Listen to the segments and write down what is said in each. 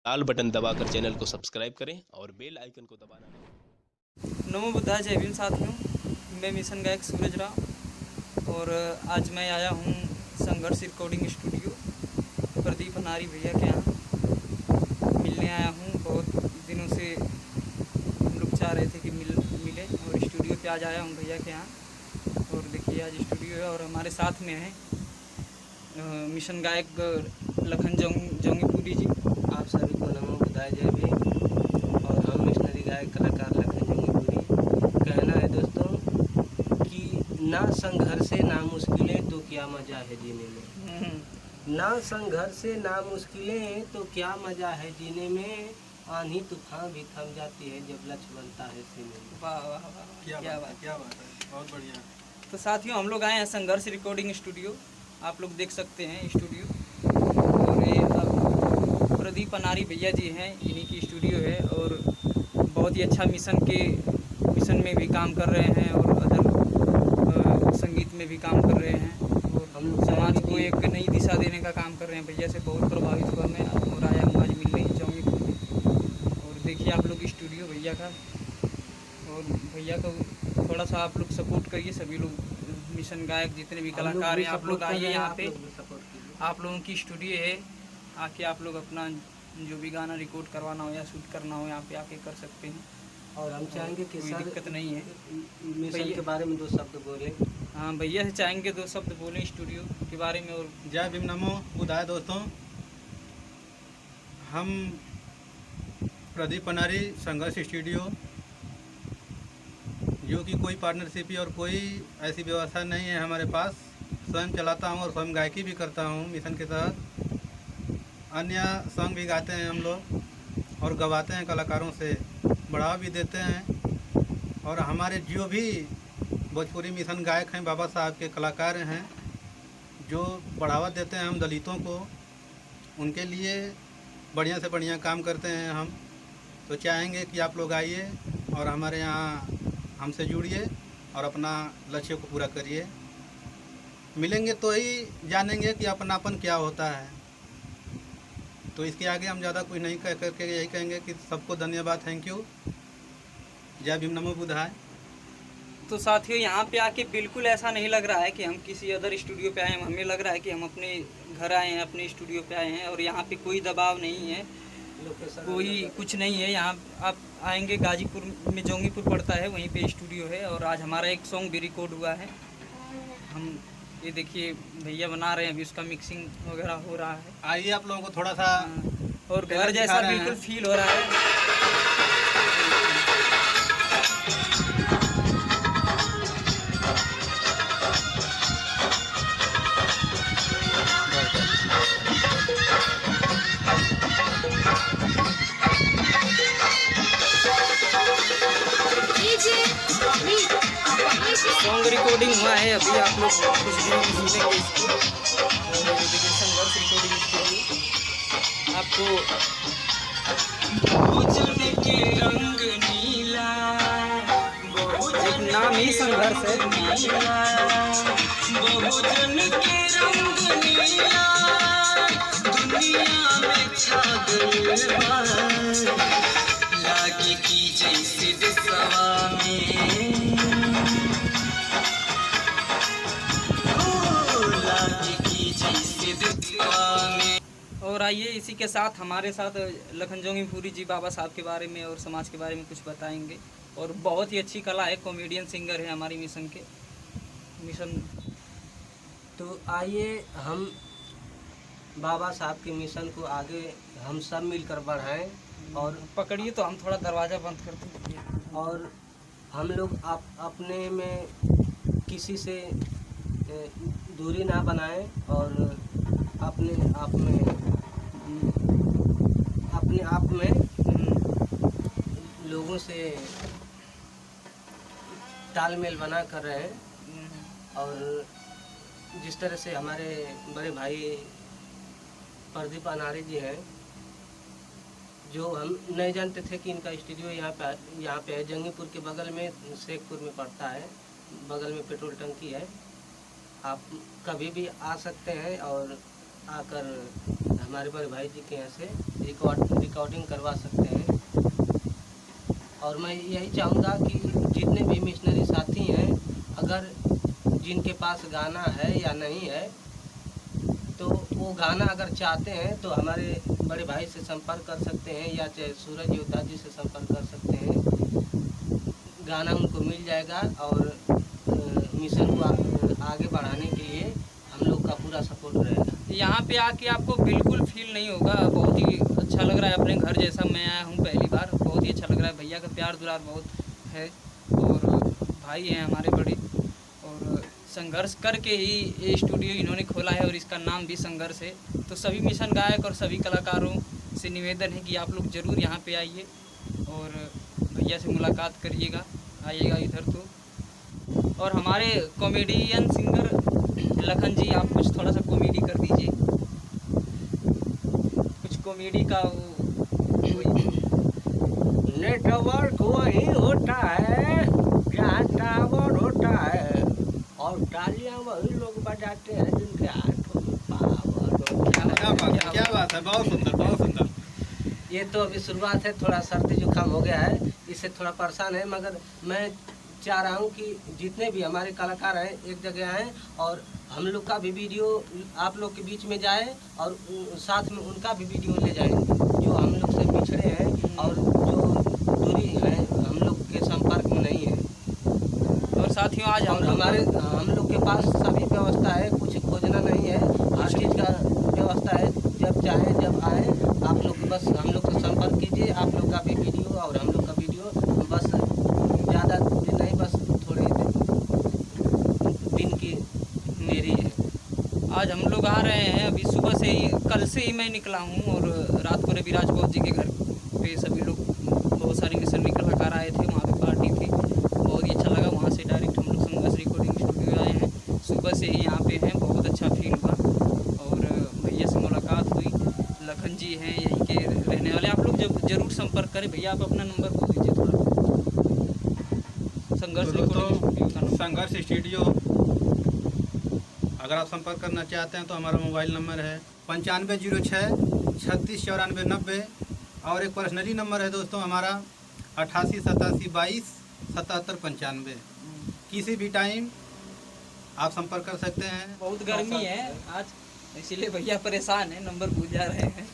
लाल button दबाकर channel को subscribe करें और बेल आइकन को दबाना नहीं भूलें। नमो बुद्धाय जय भीम साथियों, मैं मिशन गायक सूरज राव और आज मैं आया हूँ संघर्ष रिकॉर्डिंग स्टूडियो प्रदीप अनारी भैया के यहाँ मिलने आया हूँ। बहुत दिनों से हम लोग चाह रहे थे कि मिले और स्टूडियो पे आज आया हूँ भैया के यहाँ। और देखिए आज स्टूडियो है और हमारे साथ में है मिशन गायक लखन जौंगीपुरी जी। आप सभी को नमो बुद्धाय जय भीम। और हम मिशनरी गायक कलाकार लखन जौंगीपुरी। कहना है दोस्तों कि ना संघर्ष से ना मुश्किलें तो क्या मज़ा है जीने में। ना संघर्ष से ना मुश्किलें तो क्या मज़ा है जीने में। आंधी तूफान भी थम जाती है जब लक्ष्य बनता है सीने में। वाह वाह वाह, क्या बात है, बहुत बढ़िया। तो साथियों हम लोग आए हैं संघर्ष रिकॉर्डिंग स्टूडियो, आप लोग देख सकते हैं स्टूडियो। और ये अब प्रदीप अनारी भैया जी हैं, इन्हीं की स्टूडियो है और बहुत ही अच्छा मिशन में भी काम कर रहे हैं और अदर संगीत में भी काम कर रहे हैं और हम लोग समाज को एक नई दिशा देने का काम कर रहे हैं। भैया से बहुत प्रभावित हुआ मैं और आया हूँ आज मिलने जौंगीपुर में। और देखिए आप लोग स्टूडियो भैया का, और भैया को थोड़ा सा आप लोग सपोर्ट करिए। सभी लोग मिशन गायक जितने भी कलाकार हैं आप लोग आइए यहाँ पे, आप लोगों की स्टूडियो है, आके आप लोग अपना जो भी गाना रिकॉर्ड करवाना हो या शूट करना हो यहाँ पे आके कर सकते हैं। और हम चाहेंगे कि कोई दिक्कत नहीं है। मिशन के बारे में 2 शब्द बोले। हाँ भैया से चाहेंगे 2 शब्द बोलें स्टूडियो के बारे में। और जय भीम नमो बुद्धाय दोस्तों, हम प्रदीप अनारी संघर्ष स्टूडियो जो कि कोई पार्टनरशिप और कोई ऐसी व्यवस्था नहीं है हमारे पास, स्वयं चलाता हूँ और स्वयं गायकी भी करता हूँ मिशन के तहत। अन्य सॉन्ग भी गाते हैं हम लोग और गवाते हैं, कलाकारों से बढ़ावा भी देते हैं। और हमारे जो भी भोजपुरी मिशन गायक हैं, बाबा साहब के कलाकार हैं, जो बढ़ावा देते हैं हम दलितों को, उनके लिए बढ़िया से बढ़िया काम करते हैं हम। तो चाहेंगे कि आप लोग आइए और हमारे यहाँ हमसे जुड़िए और अपना लक्ष्य को पूरा करिए। मिलेंगे तो ही जानेंगे कि अपनापन क्या होता है। तो इसके आगे हम ज़्यादा कुछ नहीं कह करके यही कहेंगे कि सबको धन्यवाद, थैंक यू, जय भीम नमो बुद्धाय। तो साथियों यहाँ पे आके बिल्कुल ऐसा नहीं लग रहा है कि हम किसी अदर स्टूडियो पे आए हैं, हमें लग रहा है कि हम अपने घर आए हैं, अपने स्टूडियो पे आए हैं। और यहाँ पे कोई दबाव नहीं है, कोई कुछ नहीं है। यहाँ आप आएंगे, गाजीपुर में जौंगीपुर पड़ता है, वहीं पे स्टूडियो है। और आज हमारा एक सॉन्ग भी रिकॉर्ड हुआ है। हम ये देखिए भैया बना रहे हैं, अभी उसका मिक्सिंग वगैरह हो रहा है। आइए आप लोगों को थोड़ा सा और घर जैसा बिल्कुल फील हो रहा है। सॉन्ग रिकॉर्डिंग हुआ है अभी, आप लोग कुछ दिनों में सुनेंगे इसको। और देखिए संघर्ष रिकॉर्डिंग स्टूडियो आपको रंग नीला, एक नाम ही संघर्ष है। बहुजन के रंग नीला दुनिया में छा गया, लागे की जैसे दिसवा में, और आइए इसी के साथ हमारे साथ लखन जौंगीपुरी जी बाबा साहब के बारे में और समाज के बारे में कुछ बताएंगे। और बहुत ही अच्छी कला है, कॉमेडियन सिंगर है हमारी मिशन। तो आइए हम बाबा साहब के मिशन को आगे हम सब मिलकर बढ़ाएं। और पकड़िए तो हम थोड़ा दरवाज़ा बंद करते हैं। और हम लोग अपने में किसी से दूरी ना बनाएं और अपने आप में लोगों से तालमेल बना कर रहें। और जिस तरह से हमारे बड़े भाई प्रदीप अनारी जी हैं, जो हम नहीं जानते थे कि इनका स्टूडियो यहाँ पे है, जंगीपुर के बगल में शेखपुर में पड़ता है, बगल में पेट्रोल टंकी है। आप कभी भी आ सकते हैं और आकर हमारे बड़े भाई जी के यहाँ से रिकॉर्डिंग करवा सकते हैं। और मैं यही चाहूँगा कि जितने भी मिशनरी साथी हैं, अगर जिनके पास गाना है या नहीं है, तो वो गाना अगर चाहते हैं तो हमारे बड़े भाई से संपर्क कर सकते हैं, या चाहे सूरज योद्धा जी से संपर्क कर सकते हैं। गाना उनको मिल जाएगा और मिशन को आगे बढ़ाने के लिए हम लोग का पूरा सपोर्ट रहेगा। यहाँ पे आके आपको बिल्कुल फील नहीं होगा, बहुत ही अच्छा लग रहा है, अपने घर जैसा। मैं आया हूँ पहली बार, बहुत ही अच्छा लग रहा है। भैया का प्यार दुलार बहुत है और भाई हैं हमारे बड़े, और संघर्ष करके ही ये स्टूडियो इन्होंने खोला है और इसका नाम भी संघर्ष है। तो सभी मिशन गायक और सभी कलाकारों से निवेदन है कि आप लोग ज़रूर यहाँ पे आइए और भैया से मुलाकात करिएगा, आइएगा इधर तो। और हमारे कॉमेडियन सिंगर लखन जी, आप कुछ थोड़ा सा कॉमेडी कर दीजिए, कुछ कॉमेडी का नेटवर्क वही होता है जहाँ टावर होता है, और तालियां वही लोग बजाते हैं जिनके हाथों में पावर होता है। क्या बात है, बहुत सुंदर, बहुत सुंदर। ये तो अभी शुरुआत है, थोड़ा सर्दी जुकाम हो गया है, इससे थोड़ा परेशान है, मगर मैं चाह रहा हूँ कि जितने भी हमारे कलाकार हैं एक जगह आएँ और हम लोग का भी वीडियो आप लोग के बीच में जाए और साथ में उनका भी वीडियो ले जाएं, जो हम लोग से पिछड़े हैं और जो दूरी है, हम लोग के संपर्क में नहीं है। और साथियों आज हम लोग के पास सभी व्यवस्था है, कुछ खोजना नहीं है, हर चीज़ का व्यवस्था है। जब चाहे जब आए आप लोग, बस हम लोग से संपर्क कीजिए। आप लोग का भी वीडियो और हम लोग का वीडियो बस ज़्यादा दिन नहीं, बस थोड़े दिन की देरी है। आज हम लोग आ रहे हैं, अभी सुबह से ही, कल से ही मैं निकला हूँ और रात को रविराज बहुत जी के घर पे सभी लोग, बहुत सारे मिशनरी कलाकार आए थे, वहाँ पे पार्टी थी, बहुत ही अच्छा लगा। वहाँ से डायरेक्ट हम लोग संघर्ष रिकॉर्डिंग स्टूडियो आए हैं, सुबह से ही यहाँ पे हैं, बहुत अच्छा फील हुआ और भैया से मुलाकात हुई। लखन जी हैं यहीं के रहने वाले, आप लोग जब जरूर संपर्क करें। भैया आप अपना नंबर बोल दीजिए थोड़ा। संघर्ष रिकॉर्डिंग स्टूडियो का नंबर। संघर्ष स्टूडियो अगर आप संपर्क करना चाहते हैं तो हमारा मोबाइल नंबर है 9506 36 94 90, और एक पर्सनली नंबर है दोस्तों हमारा 88 87 22 77 95। किसी भी टाइम आप संपर्क कर सकते हैं। बहुत गर्मी है आज, इसीलिए भैया परेशान है, नंबर भूल जा रहे हैं।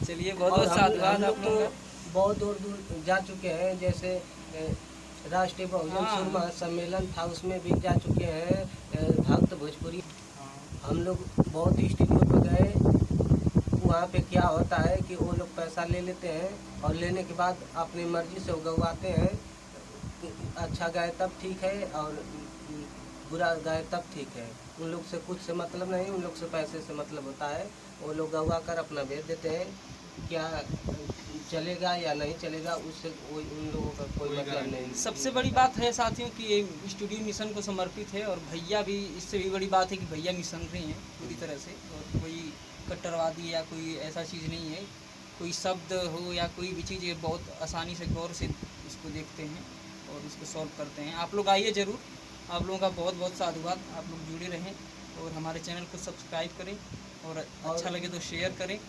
चलिए बहुत बहुत साधुवाद। आप तो लोग बहुत दूर दूर जा चुके हैं, जैसे राष्ट्रीय बहुजन सुरमा सम्मेलन था, उसमें भी जा चुके हैं, भक्त भोजपुरी। हम लोग बहुत स्टूडियो पर गए, वहाँ पे क्या होता है कि वो लोग पैसा ले लेते हैं और लेने के बाद अपनी मर्जी से गवाते हैं। अच्छा गाए तब ठीक है और बुरा गाए तब ठीक है। उन लोग से कुछ से मतलब नहीं, उन लोग से पैसे से मतलब होता है। वो लोग गवा कर अपना भेज देते हैं, क्या चलेगा या नहीं चलेगा उससे उन लोगों का कोई मतलब नहीं। सबसे बड़ी बात है साथियों कि ये स्टूडियो मिशन को समर्पित है, और भैया भी, इससे भी बड़ी बात है कि भैया मिशनरी हैं पूरी तरह से, और कोई कट्टरवादी या कोई ऐसा चीज़ नहीं है। कोई शब्द हो या कोई भी चीज़, ये बहुत आसानी से गौर से इसको देखते हैं और इसको सॉल्व करते हैं। आप लोग आइए ज़रूर, आप लोगों का बहुत बहुत साधुवाद। आप लोग जुड़े रहें और हमारे चैनल को सब्सक्राइब करें और अच्छा लगे तो शेयर करें।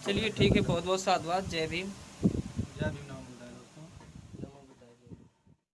चलिए ठीक है, बहुत बहुत साधुवाद। जय भीम।